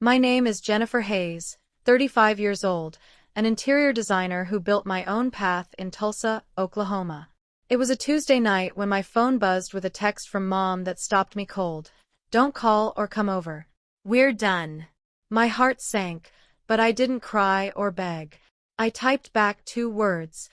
My name is Jennifer Hayes, 35 years old, an interior designer who built my own path in Tulsa, Oklahoma. It was a Tuesday night when my phone buzzed with a text from Mom that stopped me cold. Don't call or come over. We're done. My heart sank, but I didn't cry or beg. I typed back 2 words.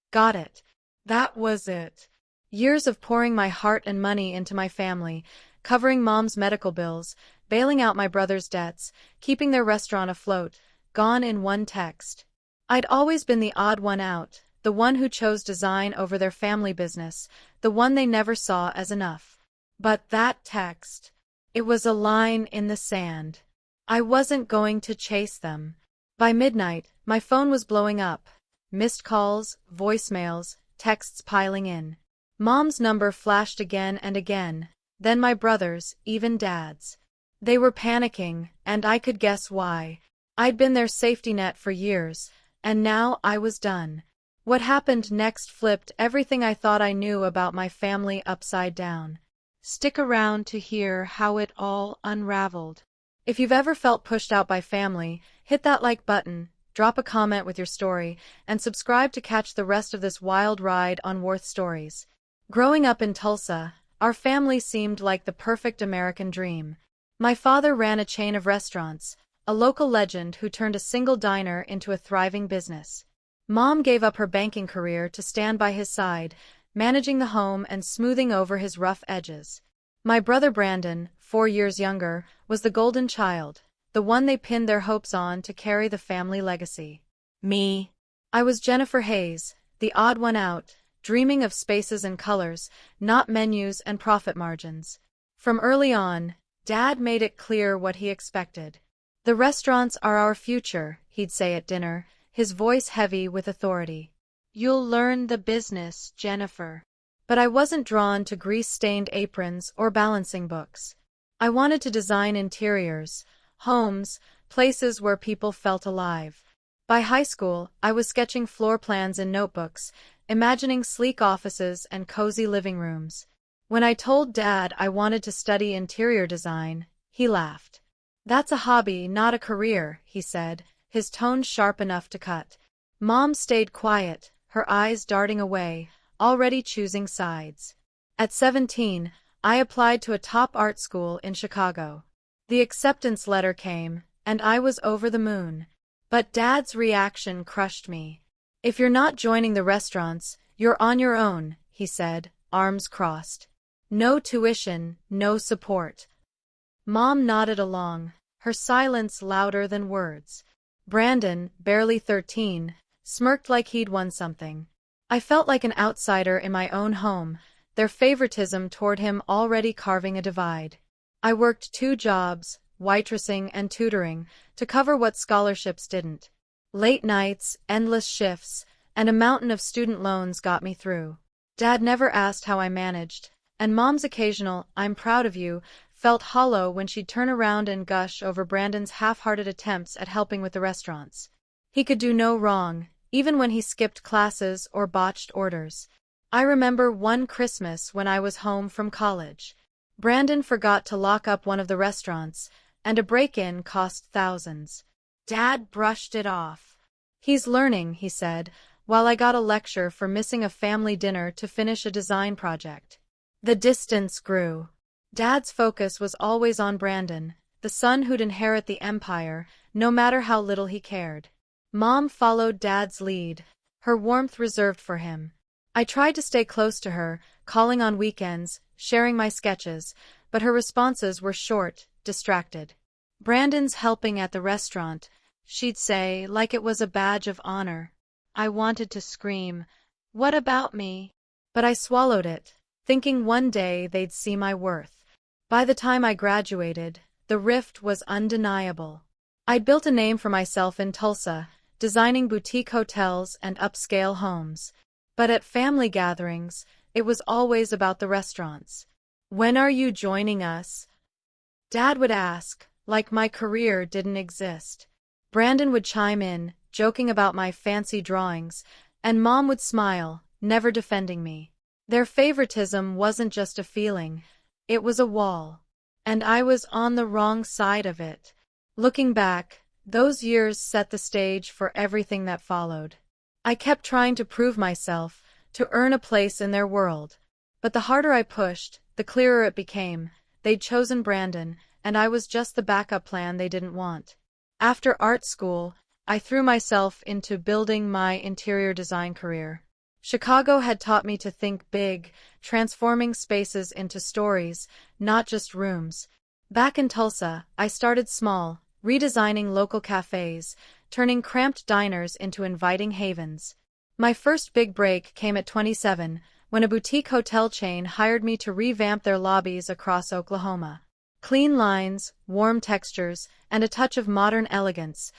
Got it. That was it. Years of pouring my heart and money into my family, covering Mom's medical bills, bailing out my brother's debts, keeping their restaurant afloat, gone in one text. I'd always been the odd one out, the one who chose design over their family business, the one they never saw as enough. But that text, it was a line in the sand. I wasn't going to chase them. By midnight, my phone was blowing up. Missed calls, voicemails, texts piling in. Mom's number flashed again and again, then my brother's, even Dad's. They were panicking, and I could guess why. I'd been their safety net for years, and now I was done. What happened next flipped everything I thought I knew about my family upside down. Stick around to hear how it all unraveled. If you've ever felt pushed out by family, hit that like button, drop a comment with your story, and subscribe to catch the rest of this wild ride on Warth Stories. Growing up in Tulsa, our family seemed like the perfect American dream. My father ran a chain of restaurants, a local legend who turned a single diner into a thriving business. Mom gave up her banking career to stand by his side, managing the home and smoothing over his rough edges. My brother Brandon, 4 years younger, was the golden child, the one they pinned their hopes on to carry the family legacy. Me. I was Jennifer Hayes, the odd one out, dreaming of spaces and colors, not menus and profit margins. From early on, Dad made it clear what he expected. The restaurants are our future, he'd say at dinner, his voice heavy with authority. You'll learn the business, Jennifer. But I wasn't drawn to grease-stained aprons or balancing books. I wanted to design interiors, homes, places where people felt alive. By high school, I was sketching floor plans in notebooks, imagining sleek offices and cozy living rooms. When I told Dad I wanted to study interior design, he laughed. That's a hobby, not a career, he said, his tone sharp enough to cut. Mom stayed quiet, her eyes darting away, already choosing sides. At 17, I applied to a top art school in Chicago. The acceptance letter came, and I was over the moon. But Dad's reaction crushed me. If you're not joining the restaurants, you're on your own, he said, arms crossed. No tuition, no support. Mom nodded along, her silence louder than words. Brandon, barely 13, smirked like he'd won something. I felt like an outsider in my own home, their favoritism toward him already carving a divide. I worked 2 jobs, waitressing and tutoring, to cover what scholarships didn't. Late nights, endless shifts, and a mountain of student loans got me through. Dad never asked how I managed, and Mom's occasional, "I'm proud of you," felt hollow when she'd turn around and gush over Brandon's half-hearted attempts at helping with the restaurants. He could do no wrong, even when he skipped classes or botched orders. I remember one Christmas when I was home from college. Brandon forgot to lock up one of the restaurants, and a break-in cost thousands. Dad brushed it off. He's learning, he said, while I got a lecture for missing a family dinner to finish a design project. The distance grew. Dad's focus was always on Brandon, the son who'd inherit the empire, no matter how little he cared. Mom followed Dad's lead, her warmth reserved for him. I tried to stay close to her, calling on weekends, sharing my sketches, but her responses were short, distracted. "Brandon's helping at the restaurant," she'd say, like it was a badge of honor. I wanted to scream, "What about me?" But I swallowed it, thinking one day they'd see my worth. By the time I graduated, the rift was undeniable. I'd built a name for myself in Tulsa, designing boutique hotels and upscale homes. But at family gatherings, it was always about the restaurants. "When are you joining us?" Dad would ask, like my career didn't exist. Brandon would chime in, joking about my fancy drawings, and Mom would smile, never defending me. Their favoritism wasn't just a feeling, it was a wall. And I was on the wrong side of it. Looking back, those years set the stage for everything that followed. I kept trying to prove myself, to earn a place in their world. But the harder I pushed, the clearer it became. They'd chosen Brandon, and I was just the backup plan they didn't want. After art school, I threw myself into building my interior design career. Chicago had taught me to think big, transforming spaces into stories, not just rooms. Back in Tulsa, I started small, redesigning local cafes, turning cramped diners into inviting havens. My first big break came at 27, when a boutique hotel chain hired me to revamp their lobbies across Oklahoma. Clean lines, warm textures, and a touch of modern elegance.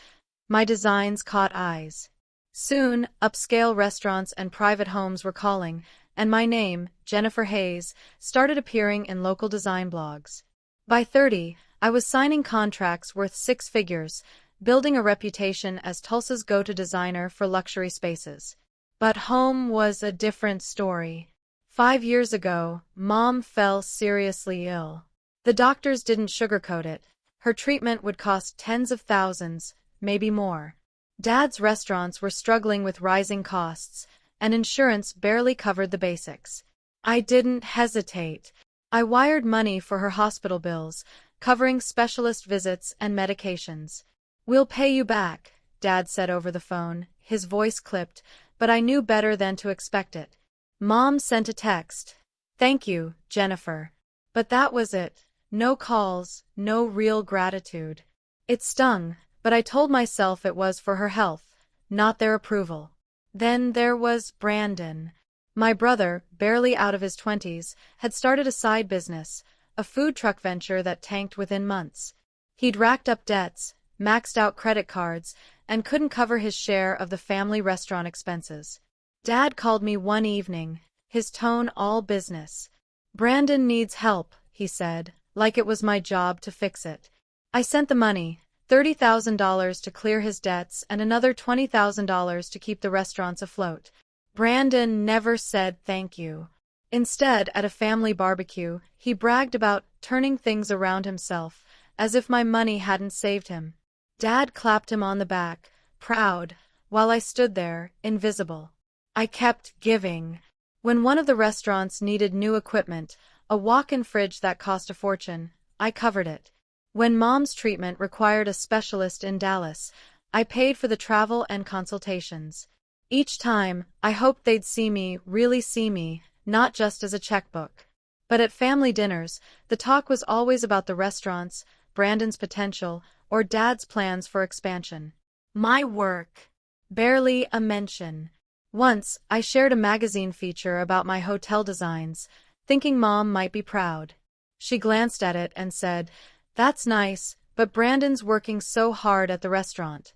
My designs caught eyes. Soon, upscale restaurants and private homes were calling, and my name, Jennifer Hayes, started appearing in local design blogs. By 30, I was signing contracts worth six figures, building a reputation as Tulsa's go-to designer for luxury spaces. But home was a different story. 5 years ago, Mom fell seriously ill. The doctors didn't sugarcoat it. Her treatment would cost tens of thousands, maybe more. Dad's restaurants were struggling with rising costs, and insurance barely covered the basics. I didn't hesitate. I wired money for her hospital bills, covering specialist visits and medications. "We'll pay you back," Dad said over the phone, his voice clipped, but I knew better than to expect it. Mom sent a text. "Thank you, Jennifer." But that was it. No calls, no real gratitude. It stung, but I told myself it was for her health, not their approval. Then there was Brandon. My brother, barely out of his 20s, had started a side business, a food truck venture that tanked within months. He'd racked up debts, maxed out credit cards, and couldn't cover his share of the family restaurant expenses. Dad called me one evening, his tone all business. "Brandon needs help," he said, like it was my job to fix it. I sent the money, $30,000 to clear his debts and another $20,000 to keep the restaurants afloat. Brandon never said thank you. Instead, at a family barbecue, he bragged about turning things around himself, as if my money hadn't saved him. Dad clapped him on the back, proud, while I stood there, invisible. I kept giving. When one of the restaurants needed new equipment, a walk-in fridge that cost a fortune, I covered it. When Mom's treatment required a specialist in Dallas, I paid for the travel and consultations. Each time, I hoped they'd see me, really see me, not just as a checkbook. But at family dinners, the talk was always about the restaurants, Brandon's potential, or Dad's plans for expansion. My work. Barely a mention. Once, I shared a magazine feature about my hotel designs, thinking Mom might be proud. She glanced at it and said, "That's nice, but Brandon's working so hard at the restaurant."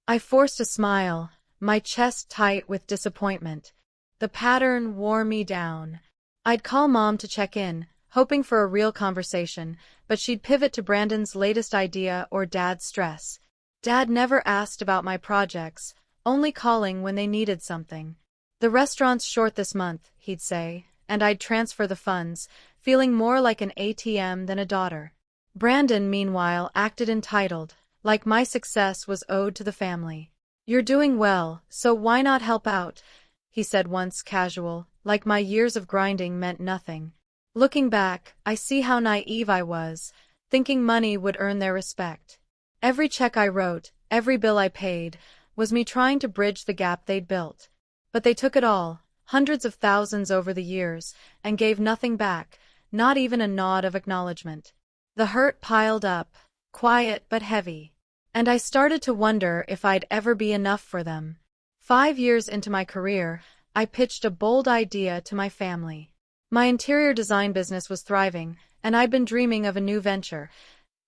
I forced a smile, my chest tight with disappointment. The pattern wore me down. I'd call Mom to check in, hoping for a real conversation, but she'd pivot to Brandon's latest idea or Dad's stress. Dad never asked about my projects, only calling when they needed something. "The restaurant's short this month," he'd say, and I'd transfer the funds, feeling more like an ATM than a daughter. Brandon, meanwhile, acted entitled, like my success was owed to the family. "You're doing well, so why not help out?" he said once, casual, like my years of grinding meant nothing. Looking back, I see how naive I was, thinking money would earn their respect. Every check I wrote, every bill I paid, was me trying to bridge the gap they'd built. But they took it all, hundreds of thousands over the years, and gave nothing back, not even a nod of acknowledgement. The hurt piled up, quiet but heavy. And I started to wonder if I'd ever be enough for them. 5 years into my career, I pitched a bold idea to my family. My interior design business was thriving, and I'd been dreaming of a new venture,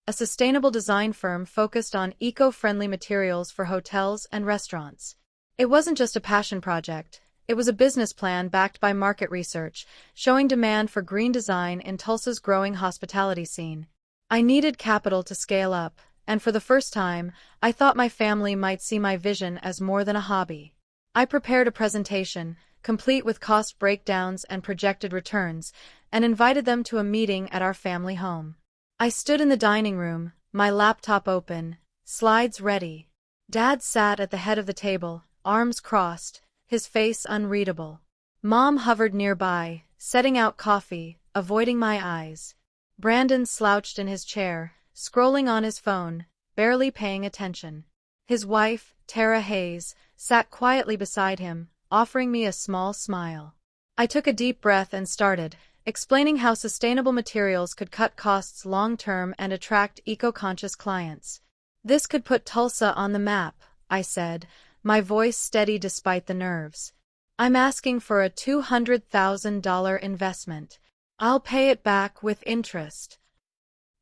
a sustainable design firm focused on eco-friendly materials for hotels and restaurants. It wasn't just a passion project. It was a business plan backed by market research, showing demand for green design in Tulsa's growing hospitality scene. I needed capital to scale up, and for the first time, I thought my family might see my vision as more than a hobby. I prepared a presentation, complete with cost breakdowns and projected returns, and invited them to a meeting at our family home. I stood in the dining room, my laptop open, slides ready. Dad sat at the head of the table, arms crossed, his face unreadable. Mom hovered nearby, setting out coffee, avoiding my eyes. Brandon slouched in his chair, scrolling on his phone, barely paying attention. His wife, Tara Hayes, sat quietly beside him, offering me a small smile. I took a deep breath and started, explaining how sustainable materials could cut costs long-term and attract eco-conscious clients. This could put Tulsa on the map, I said, my voice steady despite the nerves. I'm asking for a $200,000 investment. I'll pay it back with interest.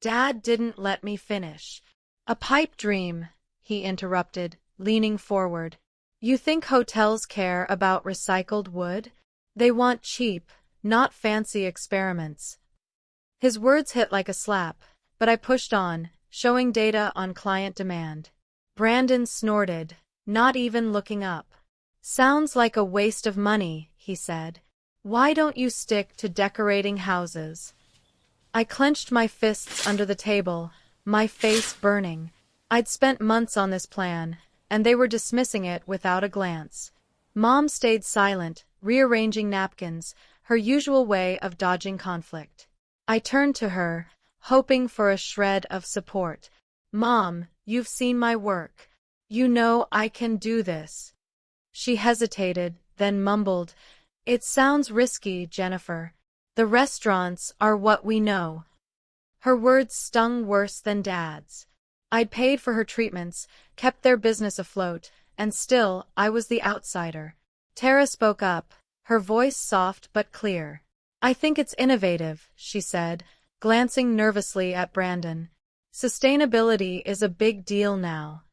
Dad didn't let me finish. A pipe dream, he interrupted, leaning forward. You think hotels care about recycled wood? They want cheap, not fancy experiments. His words hit like a slap, but I pushed on, showing data on client demand. Brandon snorted, not even looking up. Sounds like a waste of money, he said. Why don't you stick to decorating houses? I clenched my fists under the table, my face burning. I'd spent months on this plan, and they were dismissing it without a glance. Mom stayed silent, rearranging napkins, her usual way of dodging conflict. I turned to her, hoping for a shred of support. Mom, you've seen my work. You know I can do this. She hesitated, then mumbled, It sounds risky, Jennifer. The restaurants are what we know. Her words stung worse than Dad's. I'd paid for her treatments, kept their business afloat, and still I was the outsider. Tara spoke up, her voice soft but clear. I think it's innovative, she said, glancing nervously at Brandon. Sustainability is a big deal now.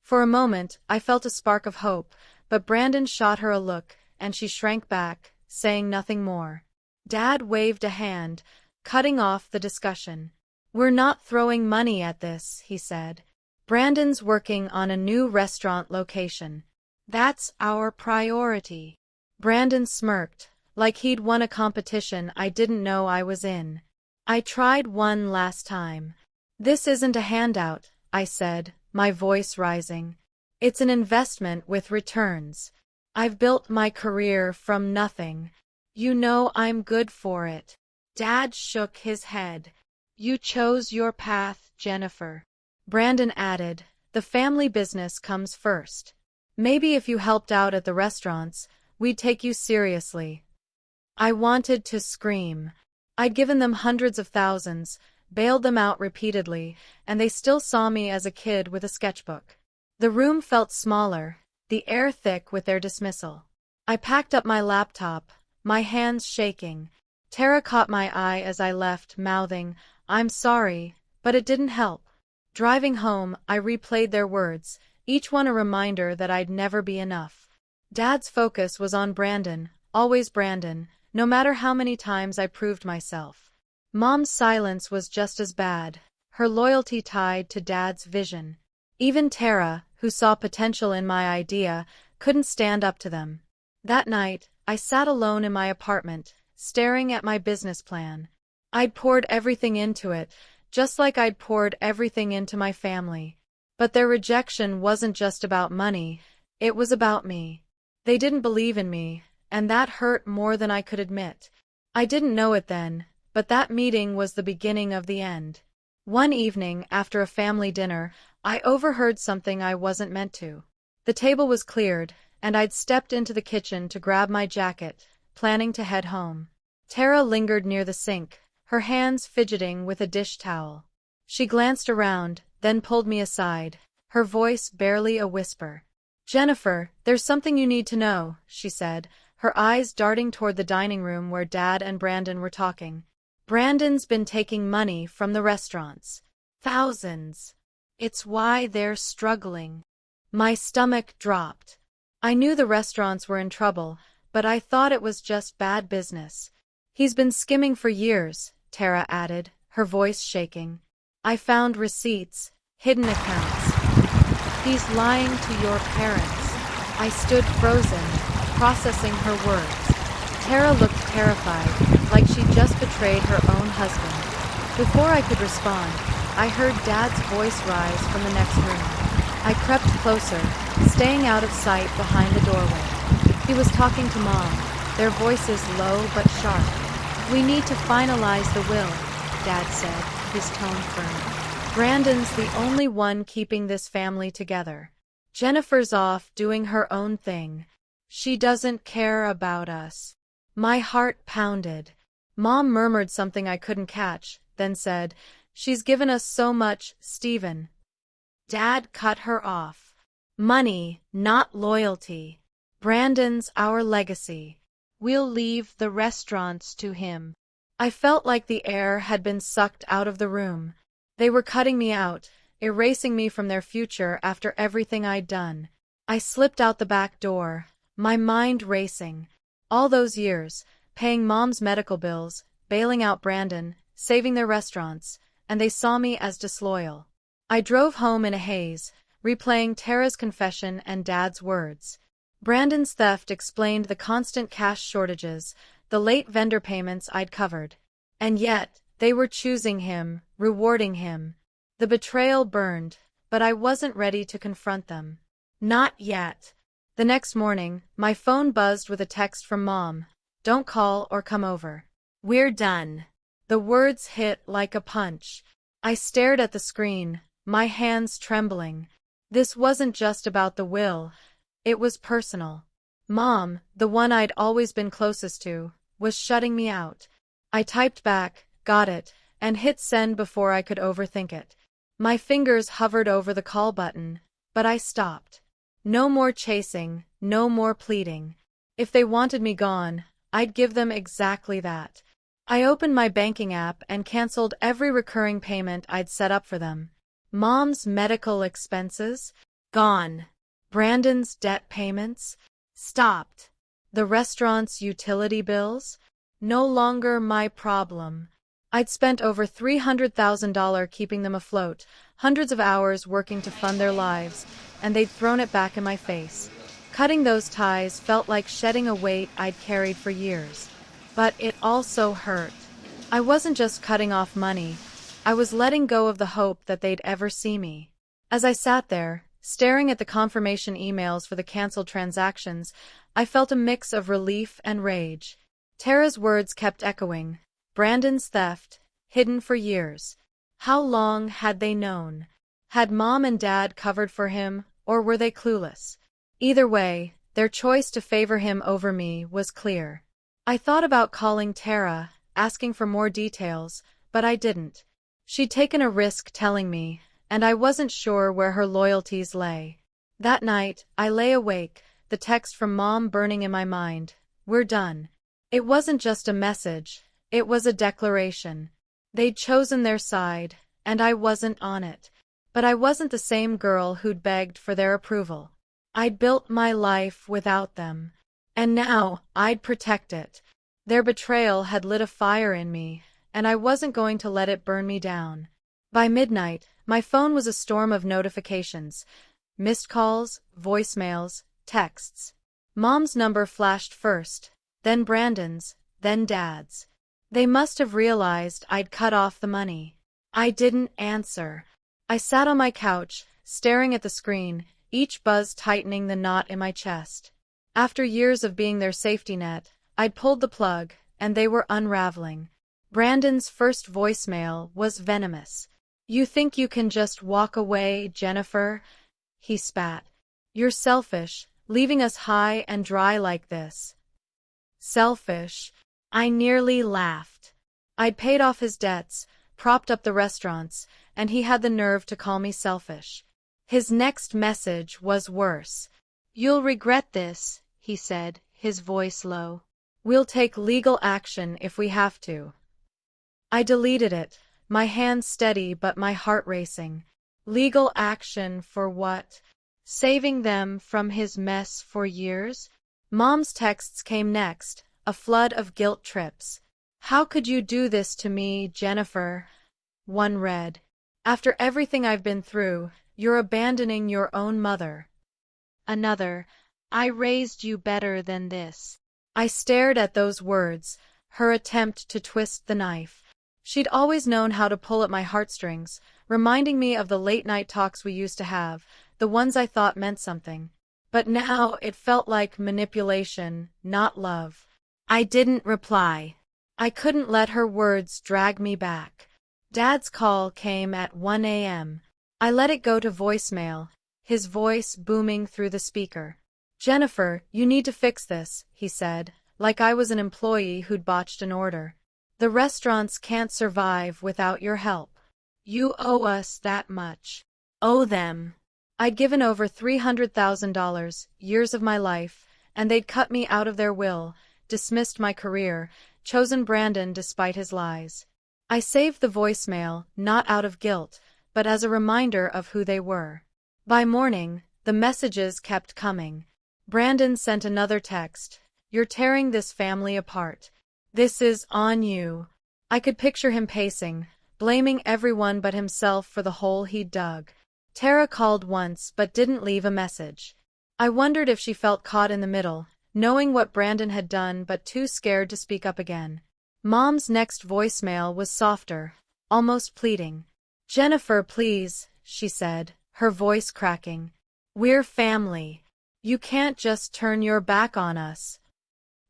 For a moment, I felt a spark of hope, but Brandon shot her a look, and she shrank back, saying nothing more. Dad waved a hand, cutting off the discussion. We're not throwing money at this, he said. Brandon's working on a new restaurant location. That's our priority. Brandon smirked, like he'd won a competition I didn't know I was in. I tried one last time. This isn't a handout, I said, my voice rising. It's an investment with returns. I've built my career from nothing. You know I'm good for it. Dad shook his head. You chose your path, Jennifer. Brandon added, the family business comes first. Maybe if you helped out at the restaurants, we'd take you seriously. I wanted to scream. I'd given them hundreds of thousands, bailed them out repeatedly, and they still saw me as a kid with a sketchbook. The room felt smaller, the air thick with their dismissal. I packed up my laptop, my hands shaking. Tara caught my eye as I left, mouthing, I'm sorry, but it didn't help. Driving home, I replayed their words, each one a reminder that I'd never be enough. Dad's focus was on Brandon, always Brandon, no matter how many times I proved myself. Mom's silence was just as bad, her loyalty tied to Dad's vision. Even Tara, who saw potential in my idea, couldn't stand up to them. That night, I sat alone in my apartment, staring at my business plan. I'd poured everything into it, just like I'd poured everything into my family. But their rejection wasn't just about money, it was about me. They didn't believe in me, and that hurt more than I could admit. I didn't know it then, but that meeting was the beginning of the end. One evening, after a family dinner, I overheard something I wasn't meant to. The table was cleared, and I'd stepped into the kitchen to grab my jacket, planning to head home. Tara lingered near the sink, her hands fidgeting with a dish towel. She glanced around, then pulled me aside, her voice barely a whisper. Jennifer, there's something you need to know, she said, her eyes darting toward the dining room where Dad and Brandon were talking. Brandon's been taking money from the restaurants. Thousands. It's why they're struggling. My stomach dropped. I knew the restaurants were in trouble, but I thought it was just bad business. He's been skimming for years, Tara added, her voice shaking. I found receipts, hidden accounts. He's lying to your parents. I stood frozen, processing her words. Tara looked terrified, like she'd just betrayed her own husband. Before I could respond, I heard Dad's voice rise from the next room. I crept closer, staying out of sight behind the doorway. He was talking to Mom, their voices low but sharp. "We need to finalize the will," Dad said, his tone firm. "Brandon's the only one keeping this family together. Jennifer's off doing her own thing. She doesn't care about us." My heart pounded. Mom murmured something I couldn't catch, then said, "She's given us so much, Stephen." Dad cut her off. "Money, not loyalty. Brandon's our legacy. We'll leave the restaurants to him." I felt like the air had been sucked out of the room. They were cutting me out, erasing me from their future after everything I'd done. I slipped out the back door, my mind racing. All those years, paying Mom's medical bills, bailing out Brandon, saving their restaurants, and they saw me as disloyal. I drove home in a haze, replaying Tara's confession and Dad's words. Brandon's theft explained the constant cash shortages, the late vendor payments I'd covered. And yet, they were choosing him, rewarding him. The betrayal burned, but I wasn't ready to confront them. Not yet. The next morning, my phone buzzed with a text from Mom. "Don't call or come over. We're done." The words hit like a punch. I stared at the screen, my hands trembling. This wasn't just about the will. It was personal. Mom, the one I'd always been closest to, was shutting me out. I typed back, "Got it," and hit send before I could overthink it. My fingers hovered over the call button, but I stopped. No more chasing, no more pleading. If they wanted me gone, I'd give them exactly that. I opened my banking app and canceled every recurring payment I'd set up for them. Mom's medical expenses? Gone. Brandon's debt payments? Stopped. The restaurant's utility bills? No longer my problem. I'd spent over $300,000 keeping them afloat, hundreds of hours working to fund their lives, and they'd thrown it back in my face. Cutting those ties felt like shedding a weight I'd carried for years. But it also hurt. I wasn't just cutting off money. I was letting go of the hope that they'd ever see me. As I sat there, staring at the confirmation emails for the canceled transactions, I felt a mix of relief and rage. Tara's words kept echoing. Brandon's theft, hidden for years. How long had they known? Had Mom and Dad covered for him, or were they clueless? Either way, their choice to favor him over me was clear. I thought about calling Tara, asking for more details, but I didn't. She'd taken a risk telling me, and I wasn't sure where her loyalties lay. That night, I lay awake, the text from Mom burning in my mind. "We're done." It wasn't just a message, it was a declaration. They'd chosen their side, and I wasn't on it. But I wasn't the same girl who'd begged for their approval. I'd built my life without them. And now, I'd protect it. Their betrayal had lit a fire in me, and I wasn't going to let it burn me down. By midnight, my phone was a storm of notifications. Missed calls, voicemails, texts. Mom's number flashed first, then Brandon's, then Dad's. They must have realized I'd cut off the money. I didn't answer. I sat on my couch, staring at the screen, each buzz tightening the knot in my chest. After years of being their safety net, I'd pulled the plug, and they were unraveling. Brandon's first voicemail was venomous. "You think you can just walk away, Jennifer?" he spat. "You're selfish, leaving us high and dry like this." Selfish? I nearly laughed. I'd paid off his debts, propped up the restaurants, and he had the nerve to call me selfish. His next message was worse. "You'll regret this," he said, his voice low. "We'll take legal action if we have to." I deleted it, my hands steady but my heart racing. Legal action for what? Saving them from his mess for years? Mom's texts came next, a flood of guilt trips. "How could you do this to me, Jennifer?" One read. "After everything I've been through, you're abandoning your own mother." Another, "I raised you better than this." I stared at those words, her attempt to twist the knife. She'd always known how to pull at my heartstrings, reminding me of the late-night talks we used to have, the ones I thought meant something. But now it felt like manipulation, not love. I didn't reply. I couldn't let her words drag me back. Dad's call came at 1 a.m. I let it go to voicemail, his voice booming through the speaker. "Jennifer, you need to fix this," he said, like I was an employee who'd botched an order. "The restaurants can't survive without your help. You owe us that much." Owe them. I'd given over $300,000, years of my life, and they'd cut me out of their will, dismissed my career, chosen Brandon despite his lies. I saved the voicemail, not out of guilt, but as a reminder of who they were. By morning, the messages kept coming. Brandon sent another text. "You're tearing this family apart. This is on you." I could picture him pacing, blaming everyone but himself for the hole he'd dug. Tara called once but didn't leave a message. I wondered if she felt caught in the middle, knowing what Brandon had done but too scared to speak up again. Mom's next voicemail was softer, almost pleading. "Jennifer, please," she said, her voice cracking. "We're family. You can't just turn your back on us."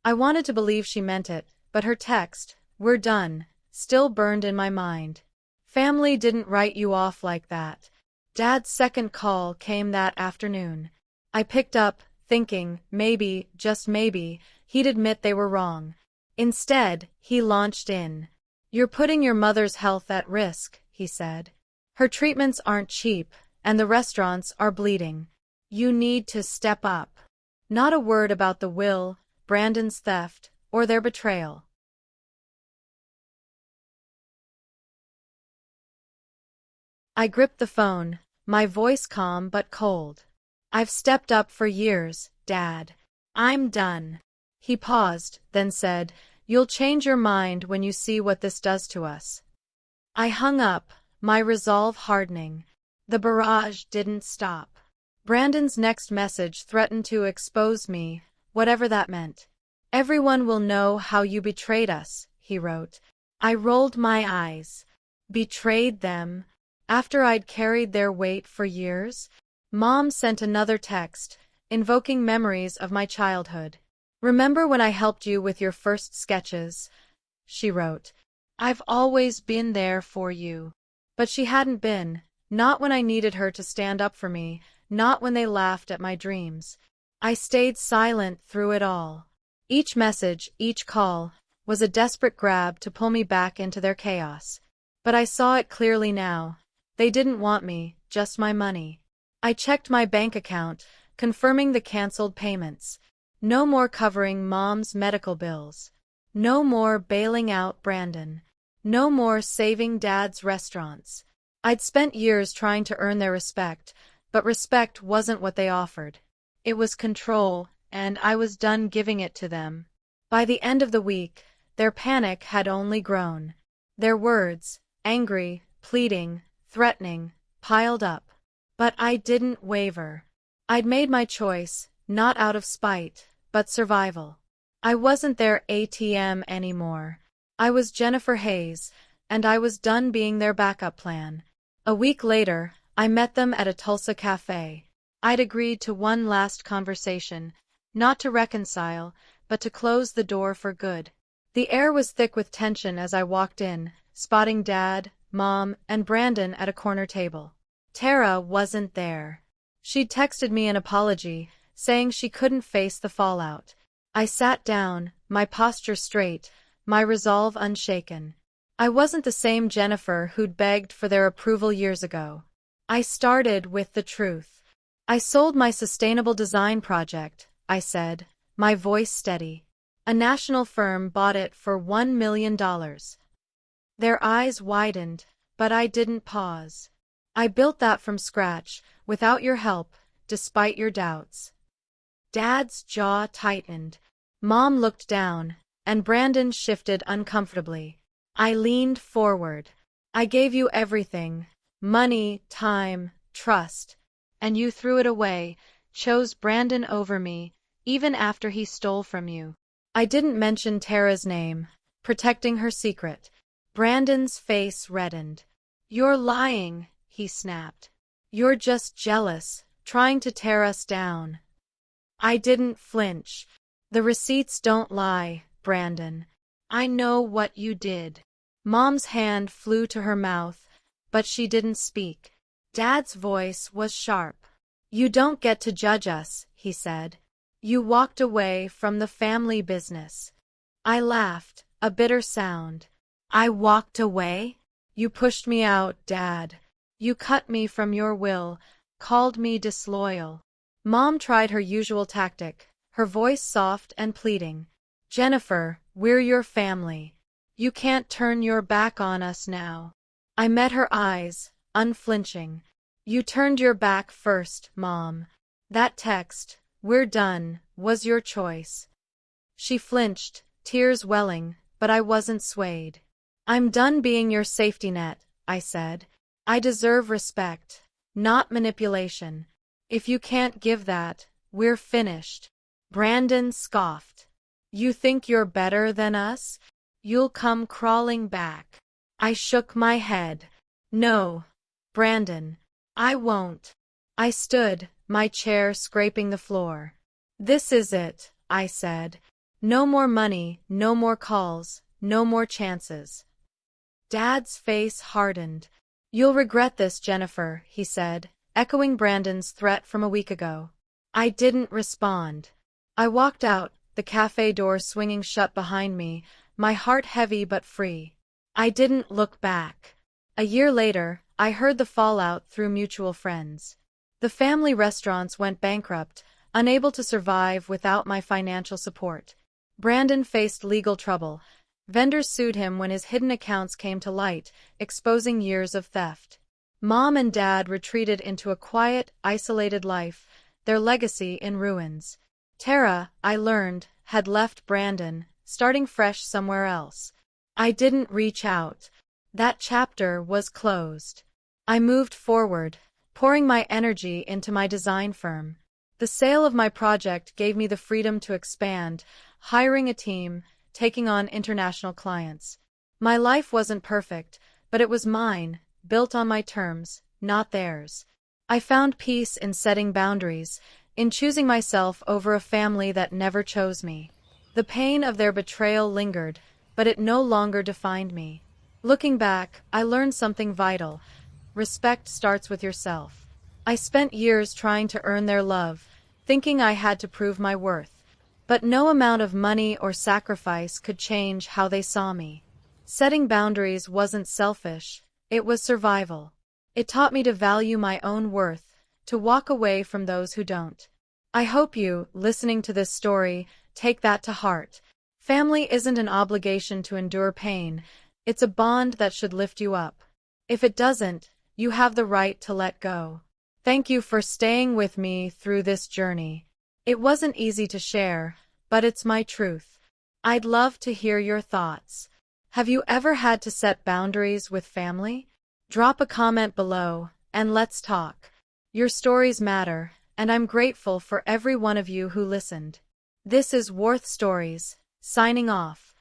I wanted to believe she meant it, but her text, "We're done," still burned in my mind. Family didn't write you off like that. Dad's second call came that afternoon. I picked up, thinking, maybe, just maybe, he'd admit they were wrong. Instead, he launched in. "You're putting your mother's health at risk," he said. "Her treatments aren't cheap, and the restaurants are bleeding. You need to step up." Not a word about the will, Brandon's theft, or their betrayal. I gripped the phone, my voice calm but cold. "I've stepped up for years, Dad. I'm done." He paused, then said, "You'll change your mind when you see what this does to us." I hung up, my resolve hardening. The barrage didn't stop. Brandon's next message threatened to expose me, whatever that meant. "Everyone will know how you betrayed us," he wrote. I rolled my eyes. Betrayed them? After I'd carried their weight for years? Mom sent another text, invoking memories of my childhood. "Remember when I helped you with your first sketches?" she wrote. "I've always been there for you." But she hadn't been, not when I needed her to stand up for me, not when they laughed at my dreams. I stayed silent through it all. Each message, each call, was a desperate grab to pull me back into their chaos. But I saw it clearly now. They didn't want me, just my money. I checked my bank account, confirming the canceled payments. No more covering Mom's medical bills. No more bailing out Brandon. No more saving Dad's restaurants. I'd spent years trying to earn their respect, but respect wasn't what they offered. It was control, and I was done giving it to them. By the end of the week, their panic had only grown. Their words, angry, pleading, threatening, piled up. But I didn't waver. I'd made my choice, not out of spite, but survival. I wasn't their ATM anymore. I was Jennifer Hayes, and I was done being their backup plan. A week later, I met them at a Tulsa cafe. I'd agreed to one last conversation, not to reconcile, but to close the door for good. The air was thick with tension as I walked in, spotting Dad, Mom, and Brandon at a corner table. Tara wasn't there. She'd texted me an apology, saying she couldn't face the fallout. I sat down, my posture straight, my resolve unshaken. I wasn't the same Jennifer who'd begged for their approval years ago. I started with the truth. "I sold my sustainable design project," I said, my voice steady. "A national firm bought it for $1 million. Their eyes widened, but I didn't pause. "I built that from scratch, without your help, despite your doubts." Dad's jaw tightened. Mom looked down, and Brandon shifted uncomfortably. I leaned forward. "I gave you everything. Money, time, trust. And you threw it away, chose Brandon over me, even after he stole from you." I didn't mention Tara's name, protecting her secret. Brandon's face reddened. "You're lying," he snapped. "You're just jealous, trying to tear us down." I didn't flinch. "The receipts don't lie, Brandon. I know what you did." Mom's hand flew to her mouth, but she didn't speak. Dad's voice was sharp. "You don't get to judge us," he said. "You walked away from the family business." I laughed, a bitter sound. "I walked away? You pushed me out, Dad. You cut me from your will, called me disloyal." Mom tried her usual tactic, her voice soft and pleading. "Jennifer, we're your family. You can't turn your back on us now." I met her eyes, unflinching. "You turned your back first, Mom. That text, 'We're done,' was your choice." She flinched, tears welling, but I wasn't swayed. "I'm done being your safety net," I said. "I deserve respect, not manipulation. If you can't give that, we're finished." Brandon scoffed. "You think you're better than us? You'll come crawling back." I shook my head. "No, Brandon, I won't." I stood, my chair scraping the floor. "This is it," I said. "No more money, no more calls, no more chances." Dad's face hardened. "You'll regret this, Jennifer," he said, echoing Brandon's threat from a week ago. I didn't respond. I walked out, the cafe door swinging shut behind me, my heart heavy but free. I didn't look back. A year later, I heard the fallout through mutual friends. The family restaurants went bankrupt, unable to survive without my financial support. Brandon faced legal trouble. Vendors sued him when his hidden accounts came to light, exposing years of theft. Mom and Dad retreated into a quiet, isolated life, their legacy in ruins. Tara, I learned, had left Brandon, starting fresh somewhere else. I didn't reach out. That chapter was closed. I moved forward, pouring my energy into my design firm. The sale of my project gave me the freedom to expand, hiring a team, taking on international clients. My life wasn't perfect, but it was mine, built on my terms, not theirs. I found peace in setting boundaries, in choosing myself over a family that never chose me. The pain of their betrayal lingered, but it no longer defined me. Looking back, I learned something vital. Respect starts with yourself. I spent years trying to earn their love, thinking I had to prove my worth. But no amount of money or sacrifice could change how they saw me. Setting boundaries wasn't selfish, it was survival. It taught me to value my own worth, to walk away from those who don't. I hope you, listening to this story, take that to heart. Family isn't an obligation to endure pain, it's a bond that should lift you up. If it doesn't, you have the right to let go. Thank you for staying with me through this journey. It wasn't easy to share, but it's my truth. I'd love to hear your thoughts. Have you ever had to set boundaries with family? Drop a comment below, and let's talk. Your stories matter, and I'm grateful for every one of you who listened. This is Warth Stories, signing off.